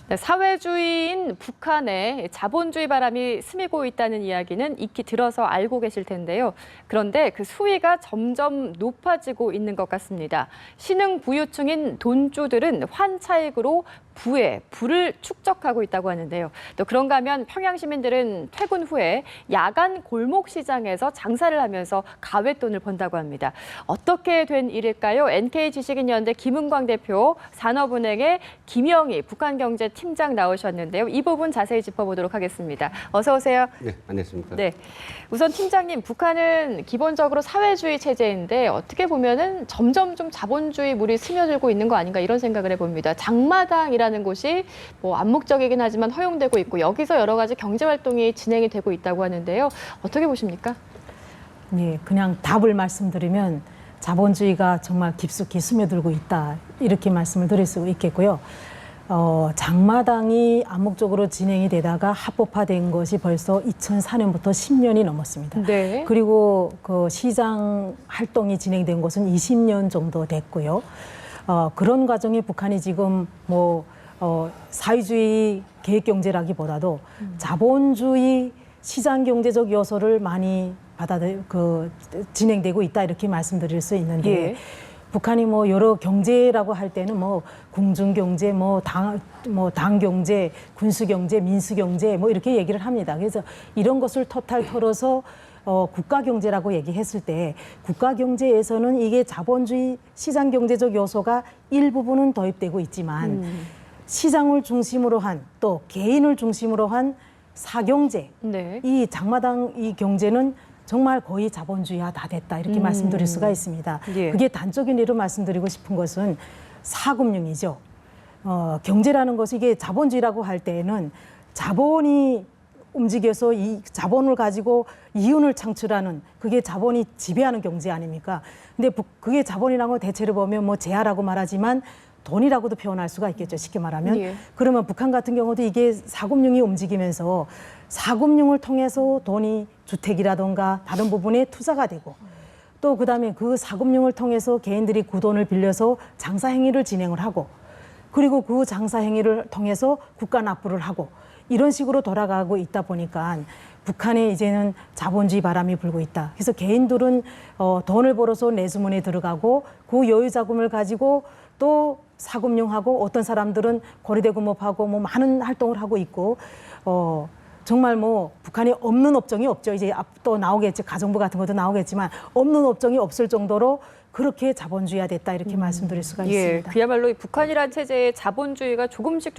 네, 사회주의인 북한에 자본주의 바람이 스미고 있다는 이야기는 익히 들어서 알고 계실 텐데요. 그런데 그 수위가 점점 높아지고 있는 것 같습니다. 신흥 부유층인 돈주들은 환차익으로 부를 축적하고 있다고 하는데요. 또 그런가 하면 평양 시민들은 퇴근 후에 야간 골목 시장에서 장사를 하면서 가외돈을 번다고 합니다. 어떻게 된 일일까요? NK지식인연대 김은광 대표, 산업은행의 김영희 북한경제팀장 나오셨는데요. 이 부분 자세히 짚어보도록 하겠습니다. 어서 오세요. 네, 안녕하십니까. 네, 우선 팀장님, 북한은 기본적으로 사회주의 체제인데 어떻게 보면은 점점 좀 자본주의 물이 스며들고 있는 거 아닌가 이런 생각을 해봅니다. 장마당이라는 곳이 뭐 암묵적이긴 하지만 허용되고 있고 여기서 여러 가지 경제 활동이 진행이 되고 있다고 하는데요. 어떻게 보십니까? 네, 그냥 답을 말씀드리면 자본주의가 정말 깊숙이 스며들고 있다 이렇게 말씀을 드릴 수 있겠고요. 장마당이 암묵적으로 진행이 되다가 합법화된 것이 벌써 2004년부터 10년이 넘었습니다. 네. 그리고 그 시장 활동이 진행된 것은 20년 정도 됐고요. 그런 과정에 북한이 지금 사회주의 계획경제라기보다도 자본주의 시장경제적 요소를 많이 진행되고 있다 이렇게 말씀드릴 수 있는데 예. 북한이 여러 경제라고 할 때는 궁중경제, 당경제, 군수경제, 민수경제 이렇게 얘기를 합니다. 그래서 이런 것을 토탈 털어서 국가경제라고 얘기했을 때 국가경제에서는 이게 자본주의 시장경제적 요소가 일부분은 도입되고 있지만 시장을 중심으로 한 또 개인을 중심으로 한 사경제, 네. 이 장마당 이 경제는 정말 거의 자본주의화 다 됐다 이렇게 말씀드릴 수가 있습니다. 예. 그게 단적인 예로 말씀드리고 싶은 것은 사금융이죠. 경제라는 것이 이게 자본주의라고 할 때에는 자본이 움직여서 이 자본을 가지고 이윤을 창출하는 그게 자본이 지배하는 경제 아닙니까? 근데 그게 자본이라는 건 대체로 보면 재화라고 말하지만 돈이라고도 표현할 수가 있겠죠. 쉽게 말하면. 예. 그러면 북한 같은 경우도 이게 사금융이 움직이면서 사금융을 통해서 돈이 주택이라든가 다른 부분에 투자가 되고 또 그다음에 그 사금융을 통해서 개인들이 그 돈을 빌려서 장사 행위를 진행을 하고 그리고 그 장사 행위를 통해서 국가 납부를 하고 이런 식으로 돌아가고 있다 보니까 북한에 이제는 자본주의 바람이 불고 있다. 그래서 개인들은 돈을 벌어서 내수문에 들어가고 그 여유 자금을 가지고 또 사금융하고 어떤 사람들은 거리대금업하고 많은 활동을 하고 있고 정말 북한이 없는 업종이 없죠. 이제 또 나오겠죠. 가정부 같은 것도 나오겠지만 없는 업종이 없을 정도로 그렇게 자본주의화 됐다 이렇게 말씀드릴 수가 있습니다. 그야말로 북한이란 체제의 자본주의가 조금씩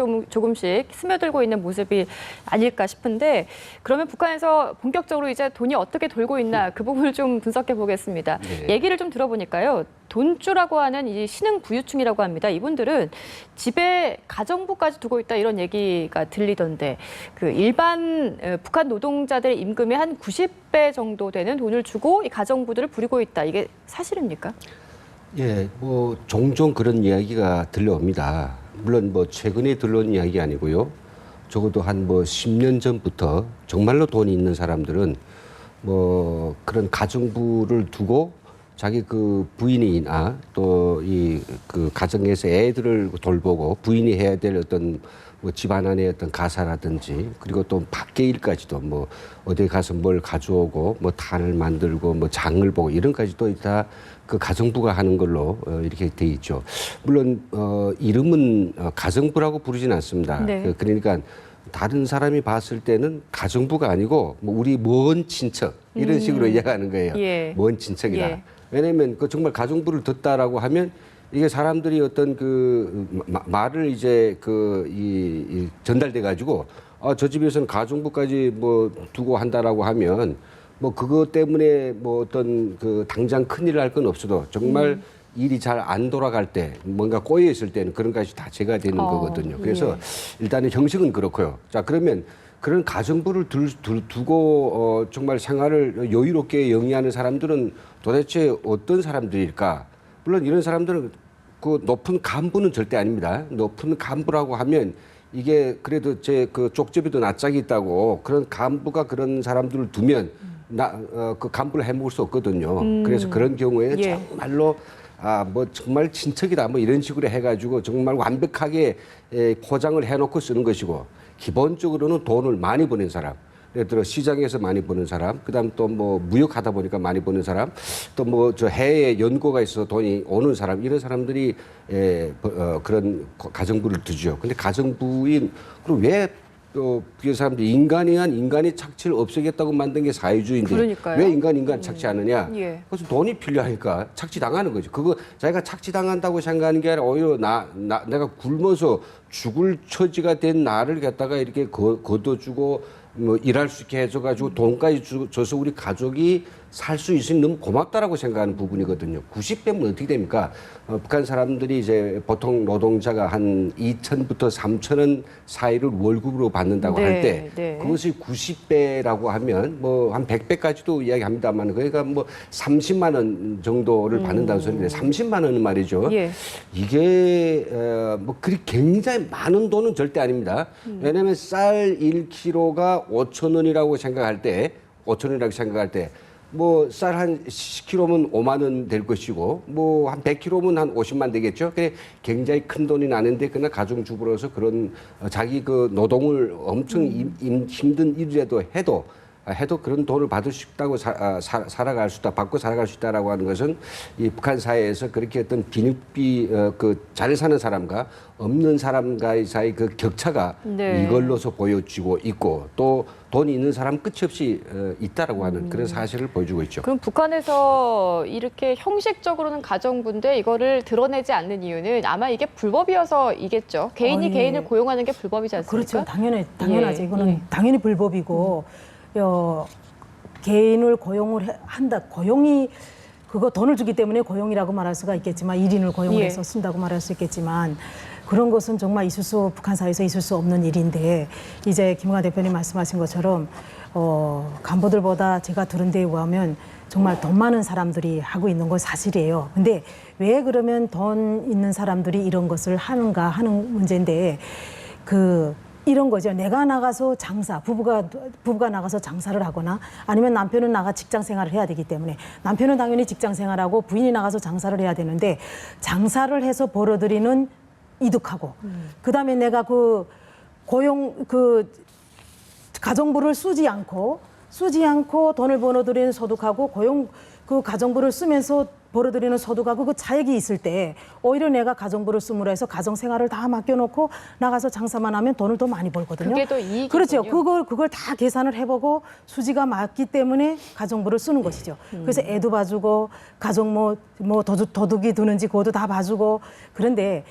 스며들고 있는 모습이 아닐까 싶은데 그러면 북한에서 본격적으로 이제 돈이 어떻게 돌고 있나 그 부분을 좀 분석해 보겠습니다. 네. 얘기를 좀 들어보니까요. 돈주라고 하는 이 신흥 부유층이라고 합니다. 이분들은 집에 가정부까지 두고 있다 이런 얘기가 들리던데 그 일반 북한 노동자들의 임금의 한 90배 정도 되는 돈을 주고 이 가정부들을 부리고 있다. 이게 사실입니까? 예, 종종 그런 이야기가 들려옵니다. 물론 최근에 들려온 이야기 아니고요. 적어도 한 10년 전부터 정말로 돈이 있는 사람들은 그런 가정부를 두고 자기 그 부인이나 또 그 가정에서 애들을 돌보고 부인이 해야 될 어떤 집안안의 어떤 가사라든지 그리고 또 밖의 일까지도 어디 가서 뭘 가져오고 탄을 만들고 장을 보고 이런까지도 다 그 가정부가 하는 걸로 이렇게 돼 있죠. 물론 이름은 가정부라고 부르진 않습니다. 네. 그러니까 다른 사람이 봤을 때는 가정부가 아니고 우리 먼 친척 이런 식으로 이야기하는 거예요. 예. 먼 친척이다. 예. 왜냐하면 정말 가정부를 뒀다라고 하면 이게 사람들이 어떤 말을 이제 전달돼 가지고 저 집에서는 가정부까지 두고 한다라고 하면 그것 때문에 어떤 당장 큰일을 할 건 없어도 정말 일이 잘 안 돌아갈 때 뭔가 꼬여 있을 때는 그런 것이 다 제가 되는 거거든요. 그래서 일단은 형식은 그렇고요. 자, 그러면 그런 가정부를 두고 정말 생활을 여유롭게 영위하는 사람들은 도대체 어떤 사람들일까? 물론 이런 사람들은 그 높은 간부는 절대 아닙니다. 높은 간부라고 하면 이게 그래도 제 쪽집에도 낯짝이 있다고 그런 간부가 그런 사람들을 두면 그 간부를 해먹을 수 없거든요. 그래서 그런 경우에 정말로 뭐 정말 친척이다 뭐 이런 식으로 해가지고 정말 완벽하게 포장을 해놓고 쓰는 것이고 기본적으로는 돈을 많이 버는 사람. 예를 들어 시장에서 많이 버는 사람, 그다음 또 뭐 무역하다 보니까 많이 버는 사람, 또 뭐 저 해외에 연고가 있어서 돈이 오는 사람 이런 사람들이 그런 가정부를 두죠. 근데 가정부인 그리고 왜또 그 사람들이 인간의 착취를 없애겠다고 만든 게 사회주의인데 그러니까요. 왜 인간 착취하느냐? 예. 그래서 돈이 필요하니까 착취당하는 거죠. 그거 자기가 착취당한다고 생각하는 게 아니라 오히려 내가 굶어서 죽을 처지가 된 나를 갖다가 이렇게 거둬주고 뭐 일할 수 있게 해줘가지고 돈까지 줘서 우리 가족이 살 수 있으니 너무 고맙다라고 생각하는 부분이거든요. 90배면 어떻게 됩니까? 북한 사람들이 이제 보통 노동자가 한 2,000부터 3,000원 사이를 월급으로 받는다고 네, 할 때 네. 그것이 90배라고 하면 뭐 한 100배까지도 이야기합니다만 그러니까 뭐 30만 원 정도를 받는다는 소리인데 30만 원은 말이죠. 예. 이게 뭐 그리 굉장히 많은 돈은 절대 아닙니다. 왜냐하면 쌀 1kg가 5,000원이라고 생각할 때 5,000원이라고 생각할 때 뭐 쌀 한 10kg면 5만 원 될 것이고 뭐 한 100kg면 한 50만 되겠죠. 그게 굉장히 큰 돈이 나는데 그러나 가정주부로서 그런 자기 그 노동을 엄청 힘든 일이라도 해도 그런 돈을 받을 수 있다고 살아갈 수 있다, 받고 살아갈 수 있다라고 하는 것은 이 북한 사회에서 그렇게 어떤 그 잘 사는 사람과 없는 사람과의 사이 그 격차가 네. 이걸로서 보여지고 있고 또 돈이 있는 사람 끝이 없이 있다라고 하는 그런 사실을 보여주고 있죠. 그럼 북한에서 이렇게 형식적으로는 가정부인데 이거를 드러내지 않는 이유는 아마 이게 불법이어서이겠죠. 개인이 예. 개인을 고용하는 게 불법이지 않습니까? 그렇죠. 당연하죠. 예, 이거는 예. 당연히 불법이고 개인을 고용을 한다. 고용이 그거 돈을 주기 때문에 고용이라고 말할 수가 있겠지만 1인을 고용을 예. 해서 쓴다고 말할 수 있겠지만 그런 것은 정말 북한 사회에서 있을 수 없는 일인데 이제 김영하 대표님 말씀하신 것처럼 간부들보다 제가 들은 데에 의하면 정말 돈 많은 사람들이 하고 있는 건 사실이에요. 근데 왜 그러면 돈 있는 사람들이 이런 것을 하는가 하는 문제인데 이런 거죠. 내가 나가서 부부가 나가서 장사를 하거나 아니면 남편은 나가 직장 생활을 해야 되기 때문에 남편은 당연히 직장 생활하고 부인이 나가서 장사를 해야 되는데 장사를 해서 벌어들이는 이득하고 그다음에 내가 가정부를 쓰지 않고 돈을 벌어들이는 소득하고 가정부를 쓰면서 벌어들이는 소득하고 그 차액이 있을 때 오히려 내가 가정부를 쓰므로 해서 가정 생활을 다 맡겨놓고 나가서 장사만 하면 돈을 더 많이 벌거든요. 그게 더 이익이군요. 그렇죠. 그걸 다 계산을 해보고 수지가 맞기 때문에 가정부를 쓰는 것이죠. 그래서 애도 봐주고 가정 도둑이 드는지 그것도 다 봐주고 그런데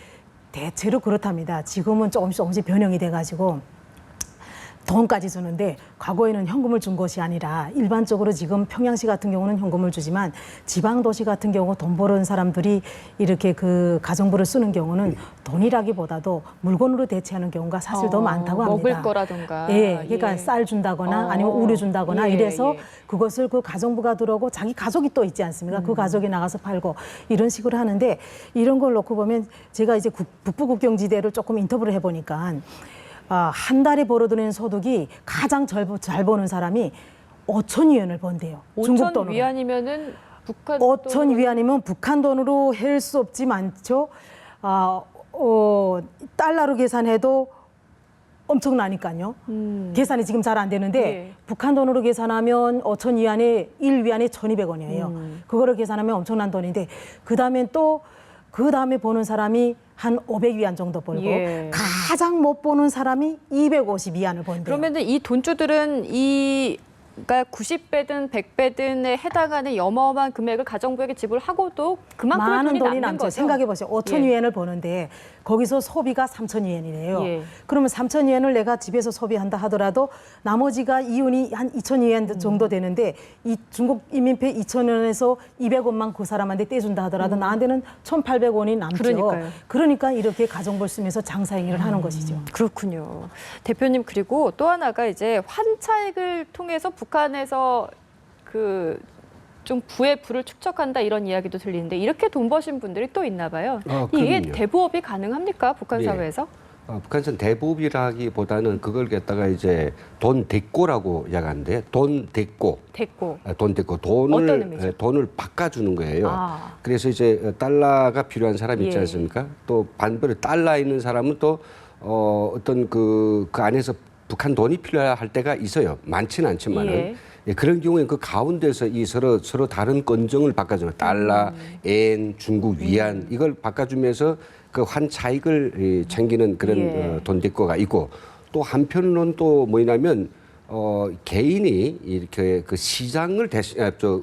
대체로 그렇답니다. 지금은 조금씩 변형이 돼가지고 돈까지 주는데 과거에는 현금을 준 것이 아니라 일반적으로 지금 평양시 같은 경우는 현금을 주지만 지방 도시 같은 경우 돈 버는 사람들이 이렇게 가정부를 쓰는 경우는 돈이라기보다도 물건으로 대체하는 경우가 사실 더 많다고 합니다. 먹을 거라든가. 예, 그러니까 쌀 준다거나 아니면 우유 준다거나 예, 이래서 예. 그것을 가정부가 들어오고 자기 가족이 또 있지 않습니까? 그 가족이 나가서 팔고 이런 식으로 하는데 이런 걸 놓고 보면 제가 이제 북부국경지대를 조금 인터뷰를 해보니까 한 달에 벌어들이는 소득이 가장 잘 버는 사람이 5천 위안을 번대요. 중국 5천 돈으로. 위안이면은 북한 5천 위안이면 북한 돈으로 할 수 없지 많죠. 달러로 계산해도 엄청나니까요. 계산이 지금 잘 안 되는데 예. 북한 돈으로 계산하면 5천 위안에 1위안에 1,200원이에요. 그거를 계산하면 엄청난 돈인데 그다음에 버는 사람이 한 500위안 정도 벌고 예. 가장 못 버는 사람이 250위안을 번대요. 그러면은 이 돈주들은 그러니까 90배든 100배든에 해당하는 어마어마한 금액을 가정부에게 지불하고도 그만큼의 많은 돈이 돈이 남는 남죠. 거죠. 생각해 보세요. 5천 예. 위안을 버는데 거기서 소비가 3천 위안이래요. 예. 그러면 3천 위안을 내가 집에서 소비한다 하더라도 나머지가 이윤이 한 2천 위안 정도 되는데 이 중국 인민폐 2천 원에서 200원만 그 사람한테 떼준다 하더라도 나한테는 1,800원이 남죠. 그러니까요. 그러니까 이렇게 가정부를 쓰면서 장사 행위를 하는 것이죠. 그렇군요. 대표님 그리고 또 하나가 이제 환차익을 통해서 북한에서 좀 부의 부를 축적한다 이런 이야기도 들리는데 이렇게 돈 버신 분들이 또 있나 봐요. 이게 그럼요. 대부업이 가능합니까? 북한 예. 사회에서? 북한에서는 대법이라기보다는 그걸 갖다가 이제 돈 대꼬라고 이야기하는데 돈 대꼬. 됐고. 돈 대꼬 어떤 의미죠? 돈을 바꿔주는 거예요. 아. 그래서 이제 달러가 필요한 사람 있지 예. 않습니까? 또 반대로 달러 있는 사람은 또 어떤 그 안에서 북한 돈이 필요할 때가 있어요. 많지는 않지만은. 예. 예, 그런 경우에 그 가운데서 이 서로 다른 건정을 바꿔주는 달러, 엔, 중국 위안 이걸 바꿔주면서 그 환 차익을 챙기는 그런 예. 돈 대꼬가 있고 또 한편으로는 또 뭐냐면 개인이 이렇게 그 시장을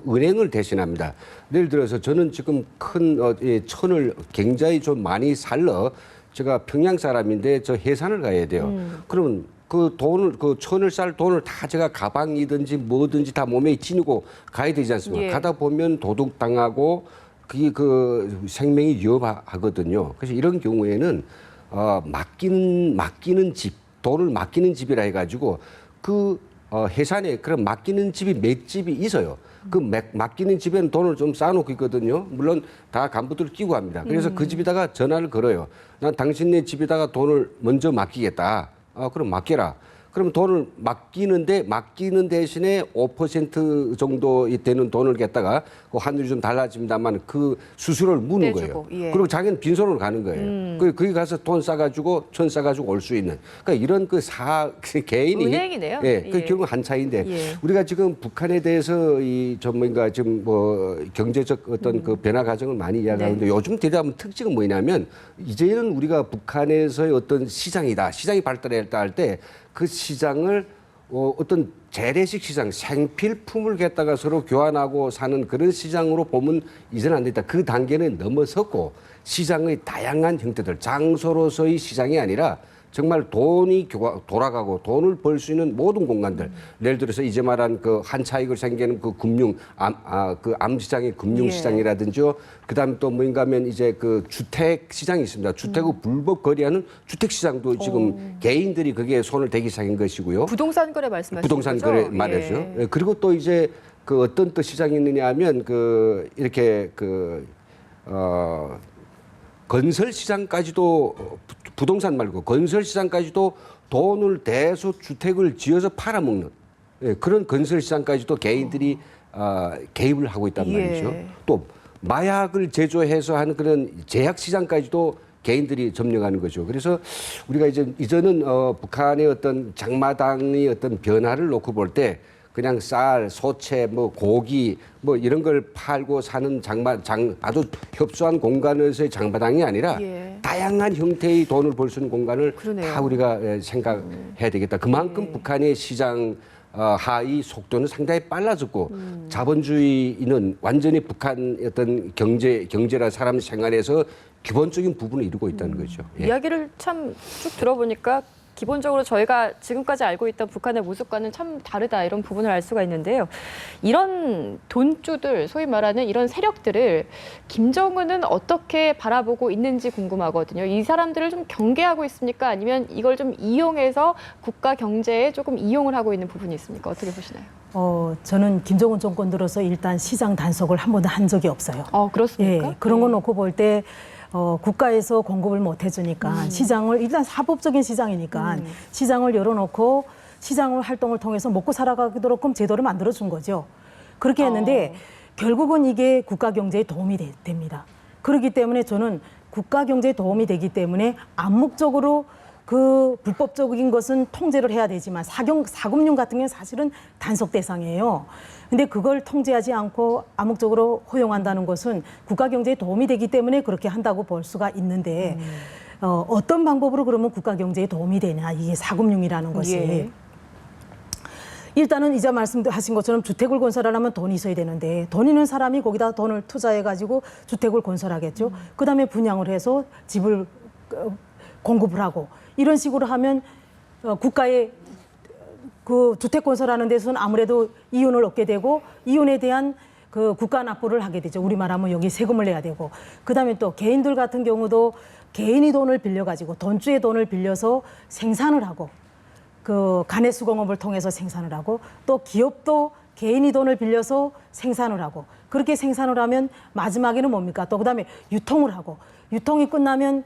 은행을 대신합니다. 예를 들어서 저는 지금 큰 천을 굉장히 좀 많이 살러 제가 평양 사람인데 저 해산을 가야 돼요. 그러면 그 돈을 그 천을 쌀 돈을 다 제가 가방이든지 뭐든지 다 몸에 지니고 가야 되지 않습니까? 예. 가다 보면 도둑당하고 그게 그 생명이 위협하거든요. 그래서 이런 경우에는 맡기는 집, 돈을 맡기는 집이라 해가지고 그 해산에 그런 맡기는 집이 몇 집이 있어요. 그 맡기는 집에는 돈을 좀 쌓아놓고 있거든요. 물론 다 간부들을 끼고 합니다. 그래서 그 집에다가 전화를 걸어요. 난 당신네 집에다가 돈을 먼저 맡기겠다. 그럼 맡겨라. 그럼 돈을 맡기는 대신에 5% 정도 되는 돈을 갖다가 그 환율이 좀 달라집니다만 그 수수료를 무는 떼주고, 거예요. 예. 그리고 자기는 빈손으로 가는 거예요. 거기 가서 돈 싸가지고 천 싸가지고 올 수 있는. 그러니까 이런 개인이 은행이네요. 예, 그 예. 결국 한 차이인데 예. 우리가 지금 북한에 대해서 이 전문가 지금 뭐 경제적 어떤 그 변화 과정을 많이 이야기하는데 네. 요즘 대단한 특징은 뭐냐면 이제는 우리가 북한에서의 어떤 시장이다. 시장이 발달했다 할 때 그 시장을 어떤 재래식 시장, 생필품을 갖다가 서로 교환하고 사는 그런 시장으로 보면 이제는 안 된다. 그 단계는 넘어섰고 시장의 다양한 형태들, 장소로서의 시장이 아니라 정말 돈이 돌아가고 돈을 벌 수 있는 모든 공간들. 예를 들어서 이제 말한 그 한 차익을 생기는 그 그 암시장의 금융시장이라든지 그다음에 또 뭔가 하면 이제 그 주택 시장이 있습니다. 주택을 불법 거래하는 주택 시장도 지금 개인들이 거기에 손을 대기 시작한 것이고요. 부동산 거래 말씀하시는 부동산 거죠? 거래 말이죠. 예. 예, 그리고 또 이제 그 어떤 또 시장이 있느냐 하면 그 이렇게 건설 시장까지도 부동산 말고 건설 시장까지도 돈을 대서 주택을 지어서 팔아먹는 그런 건설 시장까지도 개인들이 개입을 하고 있단 예. 말이죠. 또 마약을 제조해서 하는 그런 제약 시장까지도 개인들이 점령하는 거죠. 그래서 우리가 이제는 북한의 어떤 장마당의 어떤 변화를 놓고 볼 때 그냥 쌀, 소채, 뭐 고기 뭐 이런 걸 팔고 사는 아주 협소한 공간에서의 장마당이 아니라 예. 다양한 형태의 돈을 벌 수 있는 공간을 그러네요. 다 우리가 생각해야 되겠다. 그만큼 북한의 시장 하의 속도는 상당히 빨라졌고 자본주의는 완전히 북한 어떤 경제라 사람 생활에서 기본적인 부분을 이루고 있다는 거죠. 예. 이야기를 참 쭉 들어보니까 기본적으로 저희가 지금까지 알고 있던 북한의 모습과는 참 다르다 이런 부분을 알 수가 있는데요. 이런 돈주들, 소위 말하는 이런 세력들을 김정은은 어떻게 바라보고 있는지 궁금하거든요. 이 사람들을 좀 경계하고 있습니까? 아니면 이걸 좀 이용해서 국가 경제에 조금 이용을 하고 있는 부분이 있습니까? 어떻게 보시나요? 저는 김정은 정권 들어서 일단 시장 단속을 한 번도 한 적이 없어요. 그렇습니까? 예, 그런 거 놓고 볼 때 국가에서 공급을 못 해주니까 시장을 일단 사법적인 시장이니까 시장을 열어놓고 시장을 활동을 통해서 먹고 살아가도록 제도를 만들어준 거죠. 그렇게 했는데 결국은 이게 국가 경제에 도움이 됩니다. 그렇기 때문에 저는 국가 경제에 도움이 되기 때문에 암묵적으로 그 불법적인 것은 통제를 해야 되지만 사금융 같은 경우는 사실은 단속 대상이에요. 근데 그걸 통제하지 않고 암묵적으로 허용한다는 것은 국가 경제에 도움이 되기 때문에 그렇게 한다고 볼 수가 있는데 어떤 방법으로 그러면 국가 경제에 도움이 되냐 이게 사금융이라는 것이. 예. 일단은 이제 말씀하신 것처럼 주택을 건설하려면 돈이 있어야 되는데 돈 있는 사람이 거기다 돈을 투자해가지고 주택을 건설하겠죠. 그다음에 분양을 해서 집을 공급을 하고 이런 식으로 하면 국가의 그 주택 건설하는 데서는 아무래도 이윤을 얻게 되고 이윤에 대한 그 국가 납부를 하게 되죠. 우리말하면 여기 세금을 내야 되고 그다음에 또 개인들 같은 경우도 개인이 돈을 빌려가지고 돈주의 돈을 빌려서 생산을 하고 그 간의 수공업을 통해서 생산을 하고 또 기업도 개인이 돈을 빌려서 생산을 하고 그렇게 생산을 하면 마지막에는 뭡니까? 또 그다음에 유통을 하고 유통이 끝나면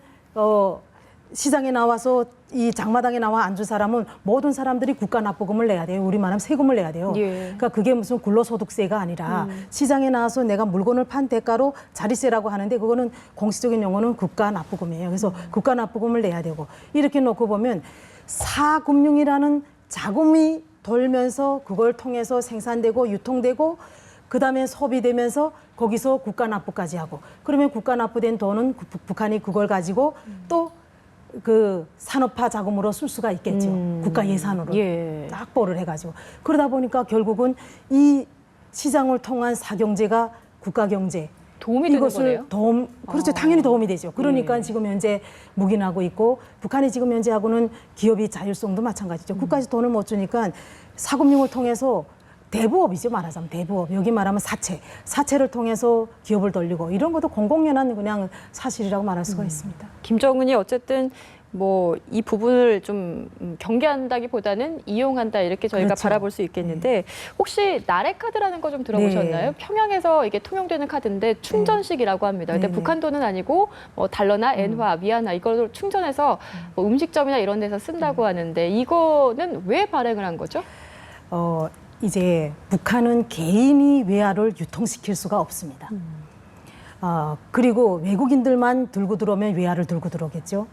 시장에 나와서 이 장마당에 나와 앉은 사람은 모든 사람들이 국가 납부금을 내야 돼요. 우리 말하면 세금을 내야 돼요. 예. 그러니까 그게 무슨 근로소득세가 아니라 시장에 나와서 내가 물건을 판 대가로 자리세라고 하는데 그거는 공식적인 용어는 국가 납부금이에요. 그래서 국가 납부금을 내야 되고 이렇게 놓고 보면 사금융이라는 자금이 돌면서 그걸 통해서 생산되고 유통되고 그다음에 소비되면서 거기서 국가 납부까지 하고 그러면 국가 납부된 돈은 북한이 그걸 가지고 또 그 산업화 자금으로 쓸 수가 있겠죠. 국가 예산으로 예. 확보를 해가지고 그러다 보니까 결국은 이 시장을 통한 사경제가 국가 경제 도움이 되는 거네요. 그렇죠. 당연히 도움이 되죠. 그러니까 예. 지금 현재 묵인하고 있고 북한이 지금 현재 하고는 기업이 자율성도 마찬가지죠. 국가에서 돈을 못 주니까 사금융을 통해서 대부업이죠. 말하자면 대부업. 여기 말하면 사채를 통해서 기업을 돌리고 이런 것도 공공연한 그냥 사실이라고 말할 수가 있습니다. 김정은이 어쨌든 뭐 이 부분을 좀 경계한다기보다는 이용한다 이렇게 저희가 그렇죠. 바라볼 수 있겠는데 혹시 나래 카드라는 거 좀 들어보셨나요? 네. 평양에서 이게 통용되는 카드인데 충전식이라고 합니다. 근데 네네. 북한 돈은 아니고 뭐 달러나 엔화, 위안화 이걸로 충전해서 뭐 음식점이나 이런 데서 쓴다고 하는데 이거는 왜 발행을 한 거죠? 이제 북한은 개인이 외화를 유통시킬 수가 없습니다. 그리고 외국인들만 들고 들어오면 외화를 들고 들어오겠죠.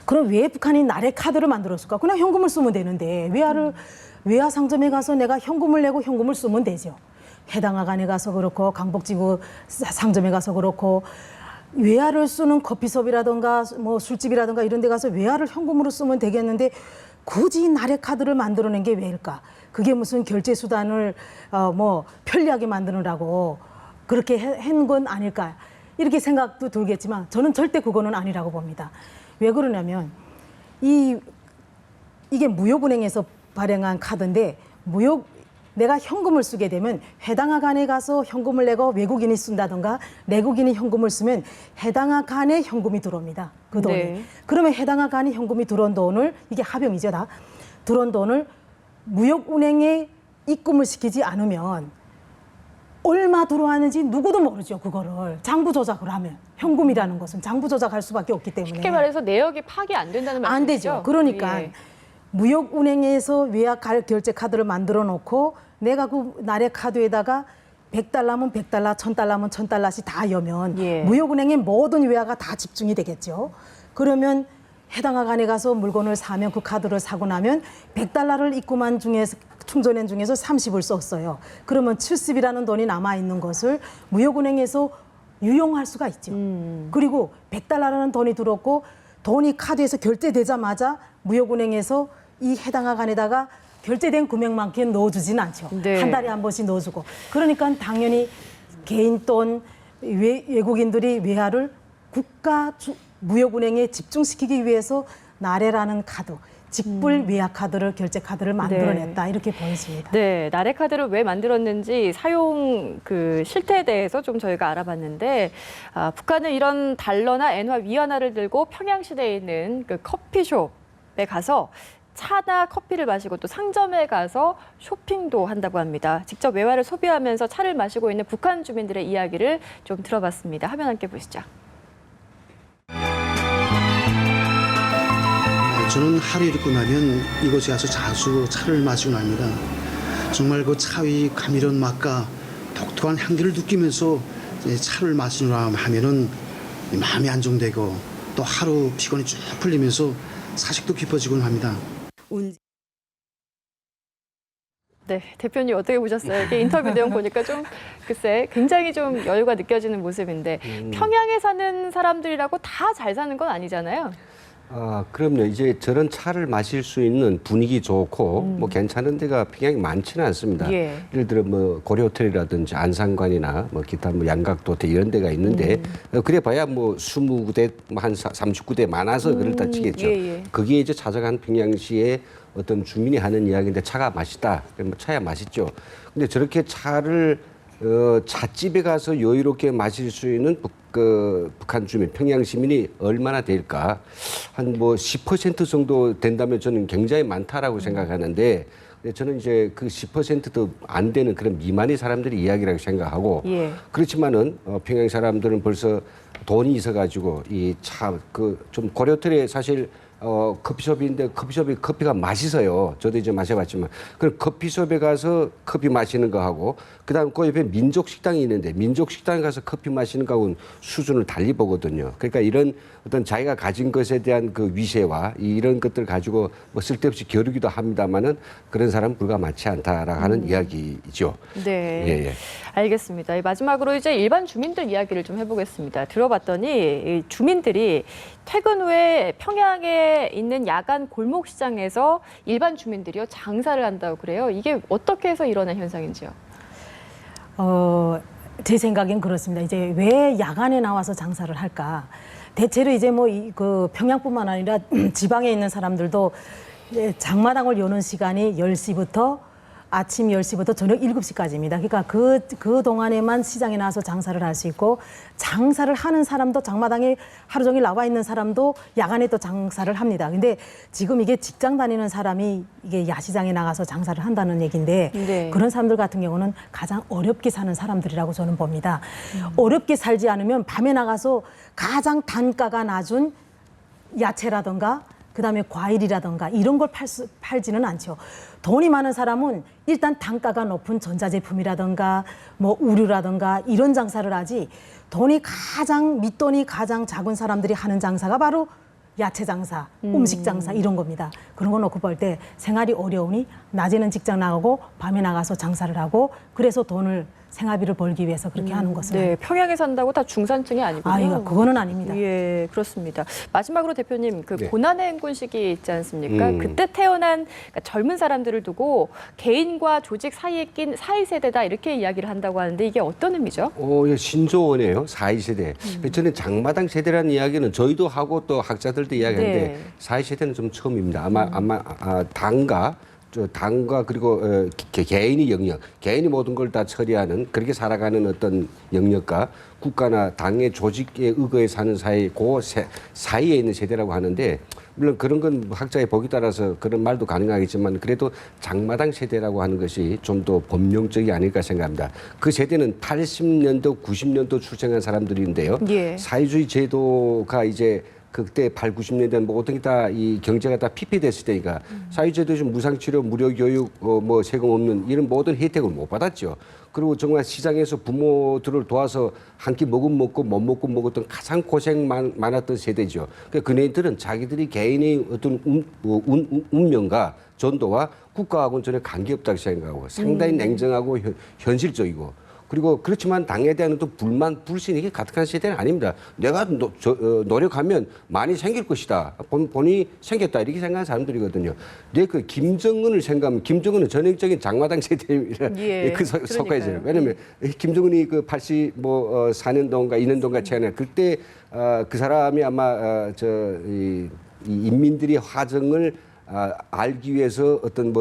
그럼 왜 북한이 나래 카드를 만들었을까? 그냥 현금을 쓰면 되는데 외화 상점에 가서 내가 현금을 내고 현금을 쓰면 되죠. 해당화관에 가서 그렇고 강복지구 상점에 가서 그렇고 외화를 쓰는 커피숍이라든가 뭐 술집이라든가 이런 데 가서 외화를 현금으로 쓰면 되겠는데 굳이 나래 카드를 만들어낸 게 왜일까? 그게 무슨 결제 수단을 뭐 편리하게 만드느라고 그렇게 한 건 아닐까? 이렇게 생각도 들겠지만 저는 절대 그거는 아니라고 봅니다. 왜 그러냐면 이게 무역은행에서 발행한 카드인데 내가 현금을 쓰게 되면 해당화관에 가서 현금을 내고 외국인이 쓴다든가 내국인이 현금을 쓰면 해당화관에 현금이 들어옵니다. 그 돈이. 네. 그러면 해당화관에 현금이 들어온 돈을 이게 합병이죠 다. 들어온 돈을 무역은행에 입금을 시키지 않으면 얼마 들어왔는지 누구도 모르죠. 그거를 장부 조작을 하면 현금이라는 것은 장부 조작할 수밖에 없기 때문에 쉽게 말해서 내역이 파악이 안 된다는 말씀이죠? 안 되죠. 그러니까 예. 무역은행에서 외화 결제 카드를 만들어 놓고 내가 그 나래 카드에다가 100달러면 100달러, 1000달러면 1000달러씩 다 여면 예. 무역은행의 모든 외화가 다 집중이 되겠죠. 그러면 해당화관에 가서 물건을 사면 그 카드를 사고 나면 100달러를 입금한 중에서 충전한 중에서 30을 썼어요. 그러면 70이라는 돈이 남아 있는 것을 무역은행에서 유용할 수가 있죠. 그리고 100달러라는 돈이 들었고 돈이 카드에서 결제되자마자 무역은행에서 이 해당화관에다가 결제된 금액만큼 넣어주지는 않죠. 네. 한 달에 한 번씩 넣어주고. 그러니까 당연히 개인 돈 외국인들이 외화를 무역은행에 집중시키기 위해서 나래라는 카드, 직불 외화 카드를 결제 카드를 만들어냈다 이렇게 보여집니다. 네, 나래 카드를 왜 만들었는지 사용 그 실태에 대해서 좀 저희가 알아봤는데 북한은 이런 달러나 엔화, 위안화를 들고 평양시내에 있는 그 커피숍에 가서 차나 커피를 마시고 또 상점에 가서 쇼핑도 한다고 합니다. 직접 외화를 소비하면서 차를 마시고 있는 북한 주민들의 이야기를 좀 들어봤습니다. 화면 함께 보시죠. 저는 하루 일고 나면 이곳에 와서 자주 차를 마시고 납니다. 정말 그 차의 감미로운 맛과 독특한 향기를 느끼면서 차를 마시느라 하면은 마음이 안정되고 또 하루 피곤이 쭉 풀리면서 사식도 깊어지곤 합니다. 네, 대표님 어떻게 보셨어요? 이렇게 인터뷰 내용 보니까 좀 글쎄 굉장히 좀 여유가 느껴지는 모습인데 평양에 사는 사람들이라고 다 잘 사는 건 아니잖아요. 그럼요. 이제 저런 차를 마실 수 있는 분위기 좋고 뭐 괜찮은 데가 평양에 많지는 않습니다. 예. 예를 들어 뭐 고려호텔이라든지 안산관이나 뭐 기타 뭐 양각도 호텔 이런 데가 있는데 그래 봐야 뭐 20군데 한 39대 많아서 그렇다 치겠죠. 예. 그게 이제 찾아간 평양시의 어떤 주민이 하는 이야기인데 차가 맛있다. 그러면 차야 맛있죠. 근데 저렇게 차를 찻집에 가서 여유롭게 마실 수 있는 북한 주민, 평양 시민이 얼마나 될까? 한 뭐 10% 정도 된다면 저는 굉장히 많다라고 생각하는데 저는 이제 그 10%도 안 되는 그런 미만의 사람들이 이야기라고 생각하고 예. 그렇지만은 평양 사람들은 벌써 돈이 있어가지고 이 차 그 좀 고려틀에 사실 커피숍인데 커피숍이 커피가 맛있어요. 저도 이제 마셔봤지만 그럼 커피숍에 가서 커피 마시는 거 하고 그다음 그 옆에 민족 식당이 있는데 민족 식당에 가서 커피 마시는 거하고는 수준을 달리 보거든요. 그러니까 이런 어떤 자기가 가진 것에 대한 그 위세와 이런 것들 가지고 뭐 쓸데없이 겨루기도 합니다만은 그런 사람은 불과 많지 않다라고 하는 이야기죠. 네. 예, 예. 알겠습니다. 마지막으로 이제 일반 주민들 이야기를 좀 해보겠습니다. 들어봤더니 이 주민들이 퇴근 후에 평양에 있는 야간 골목 시장에서 일반 주민들이요 장사를 한다고 그래요. 이게 어떻게 해서 일어난 현상인지요? 제 생각엔 그렇습니다. 이제 왜 야간에 나와서 장사를 할까? 대체로 이제 뭐 그 평양뿐만 아니라 지방에 있는 사람들도 이제 장마당을 여는 시간이 10시부터 아침 10시부터 저녁 7시까지입니다. 그러니까 그 동안에만 시장에 나와서 장사를 할 수 있고 장사를 하는 사람도 장마당에 하루 종일 나와 있는 사람도 야간에 또 장사를 합니다. 근데 지금 이게 직장 다니는 사람이 이게 야시장에 나가서 장사를 한다는 얘기인데 네. 그런 사람들 같은 경우는 가장 어렵게 사는 사람들이라고 저는 봅니다. 어렵게 살지 않으면 밤에 나가서 가장 단가가 낮은 야채라든가 그다음에 과일이라든가 이런 걸 팔지는 않죠. 돈이 많은 사람은 일단 단가가 높은 전자제품이라든가 뭐 우류라든가 이런 장사를 하지 밑돈이 가장 작은 사람들이 하는 장사가 바로 야채 장사, 음식 장사 이런 겁니다. 그런 거 놓고 볼 때 생활이 어려우니 낮에는 직장 나가고 밤에 나가서 장사를 하고 그래서 생활비를 벌기 위해서 그렇게 하는 것은 네, 평양에 산다고 다 중산층이 아니군요. 아니요, 그거는 아닙니다. 예, 그렇습니다. 마지막으로 대표님, 그 네. 고난의 행군 시기 있지 않습니까? 그때 태어난 그러니까 젊은 사람들을 두고 개인과 조직 사이에 낀 사이 세대다 이렇게 이야기를 한다고 하는데 이게 어떤 의미죠? 예, 신조어네요. 4.2세대. 저는 장마당 세대라는 이야기는 저희도 하고 또 학자들도 이야기하는데 네. 4.2세대는 좀 처음입니다. 아마 당과 그리고 개인의 영역, 개인이 모든 걸 다 처리하는 그렇게 살아가는 어떤 영역과 국가나 당의 조직에 의거해 사는 사이 그 사이에 있는 세대라고 하는데 물론 그런 건 학자의 보기 따라서 그런 말도 가능하겠지만 그래도 장마당 세대라고 하는 것이 좀 더 범용적이 아닐까 생각합니다. 그 세대는 80년도, 90년도 출생한 사람들인데요. 예. 사회주의 제도가 이제 그때 8, 90년대는 뭐 어떤 게 다 이 경제가 다 피폐됐을 때니까 사회제도 좀 무상치료, 무료교육, 뭐 세금 없는 이런 모든 혜택을 못 받았죠. 그리고 정말 시장에서 부모들을 도와서 한 끼 먹고 못 먹고 먹었던 가장 고생 많았던 세대죠. 그러니까 그네들은 자기들이 개인의 어떤 운명과 전도와 국가하고는 전혀 관계없다고 생각하고 상당히 냉정하고 현실적이고 그리고 그렇지만 당에 대한 또 불만, 불신 이게 가득한 세대는 아닙니다. 내가 노력하면 많이 생길 것이다. 본인이 생겼다 이렇게 생각하는 사람들이거든요. 근데 그 김정은을 생각하면 김정은은 전형적인 장마당 세대라 예, 그 속하잖아요. 왜냐하면 김정은이 그 84년도인가 2년도인가 제안해 그때 그 사람이 아마 이 인민들이 화정을 알기 위해서 어떤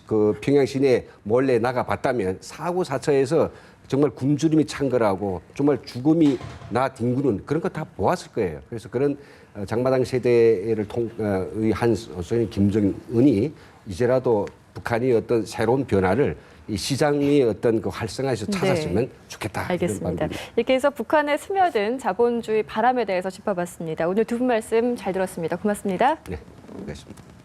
그 평양 시내에 몰래 나가봤다면 사고 사처에서 정말 굶주림이 찬 거라고 정말 죽음이 나 뒹구는 그런 거 다 보았을 거예요. 그래서 그런 장마당 세대를 한 소위 김정은이 이제라도 북한이 어떤 새로운 변화를 이 시장의 어떤 그 활성화에서 찾았으면 네. 좋겠다. 알겠습니다. 이렇게 해서 북한에 스며든 자본주의 바람에 대해서 짚어봤습니다. 오늘 두 분 말씀 잘 들었습니다. 고맙습니다. 네, 알겠습니다.